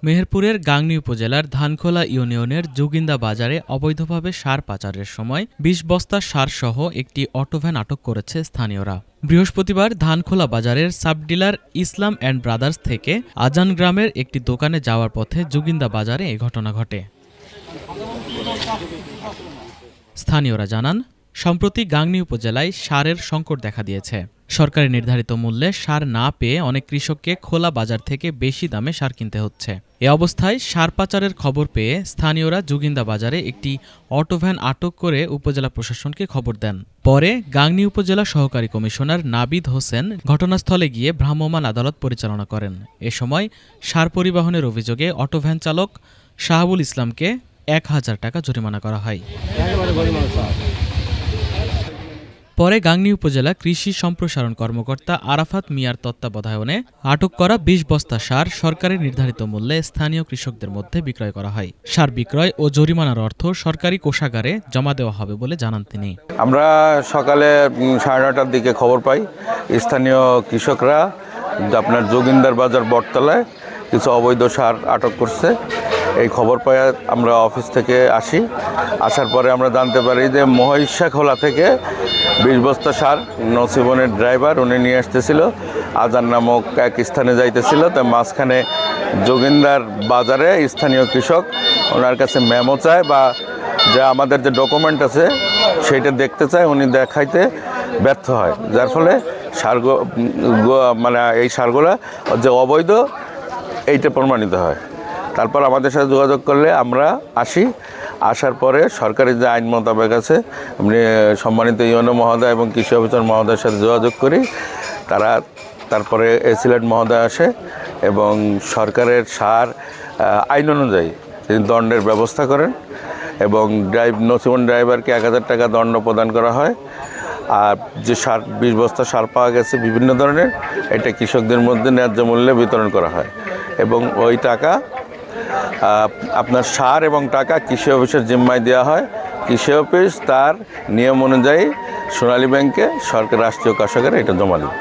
মেহেরপুরের গাংনী উপজেলার ধানখোলা ইউনিয়নের যোগিন্দা বাজারে অবৈধভাবে সার পাচারের সময় ২০ বস্তা সারসহ একটি অটোভ্যান আটক করেছে স্থানীয়রা। বৃহস্পতিবার ধানখোলা বাজারের সাবডিলার ইসলাম অ্যান্ড ব্রাদার্স থেকে আজান গ্রামের একটি দোকানে যাওয়ার পথে যোগিন্দা বাজারে এ ঘটনা ঘটে। স্থানীয়রা জানান, সম্প্রতি গাংনী উপজেলায় সারের সংকট দেখা দিয়েছে। সরকারি নির্ধারিত মূল্যে সার না পেয়ে অনেক কৃষককে খোলা বাজার থেকে বেশি দামে সার কিনতে হচ্ছে। এ অবস্থায় সার পাচারের খবর পেয়ে স্থানীয়রা যোগিন্দা বাজারে একটি অটোভ্যান আটক করে উপজেলা প্রশাসনকে খবর দেন। পরে গাংনী উপজেলা সহকারী কমিশনার নাবিদ হোসেন ঘটনাস্থলে গিয়ে ভ্রাম্যমাণ আদালত পরিচালনা করেন। এ সময় সার পরিবহনের অভিযোগে অটোভ্যান চালক শাহাবুল ইসলামকে ১,০০০ টাকা জরিমানা করা হয়। পরে গাংনী উপজেলা কৃষি সম্প্রসারণ কর্মকর্তা আরাফাত মিয়ার তত্ত্বাবধানে আটক করা ২০ বস্তা সার সরকারি নির্ধারিত মূল্যে স্থানীয় কৃষকদের মধ্যে বিক্রয় করা হয়। সার বিক্রয় ও জরিমানার অর্থ সরকারি কোষাগারে জমা দেওয়া হবে বলে জানান তিনি। আমরা সকালে ৯:৩০টার দিকে খবর পাই, স্থানীয় কৃষকরা আপনার যোগিন্দার বাজার বটতলায় কিছু অবৈধ সার আটক করছে। এই খবর পাই আমরা অফিস থেকে আসার পরে আমরা জানতে পারি যে মহিষাখোলা থেকে ২০ বস্তা সার নসিবনের ড্রাইভার উনি নিয়ে আসতেছিল, আজান নামক এক স্থানে যাইতেছিল। তাই মাঝখানে যোগিন্দার বাজারে স্থানীয় কৃষক ওনার কাছে মেমো চায় বা যে আমাদের যে ডকুমেন্ট আছে সেইটা দেখতে চায়, উনি দেখাইতে ব্যর্থ হয়, যার ফলে এই সারগুলা যে অবৈধ এইটা প্রমাণিত হয়। তারপর আমাদের সাথে যোগাযোগ করলে আমরা আসার পরে সরকারি যে আইন মোতাবেক আছে আমি সম্মানিত ইউনো মহোদয় এবং কৃষি অফিসার মহোদয়ের সাথে যোগাযোগ করি। তারপরে এসিলেট মহোদয় আসে এবং সরকারের সার আইন অনুযায়ী তিনি দণ্ডের ব্যবস্থা করেন এবং নসিবন ড্রাইভারকে ১,০০০ টাকা দণ্ড প্রদান করা হয়। আর যে ২০ বস্তা সার পাওয়া গেছে বিভিন্ন ধরনের, এটা কৃষকদের মধ্যে ন্যায্য মূল্যে বিতরণ করা হয় এবং ওই টাকা আপনার সার এবং টাকা কৃষি অফিসের জিম্মায় দেওয়া হয়। কৃষি অফিস তার নিয়ম অনুযায়ী সোনালী ব্যাংকে সরকার রাষ্ট্রীয় কোষাগারে এটা জমা দেয়।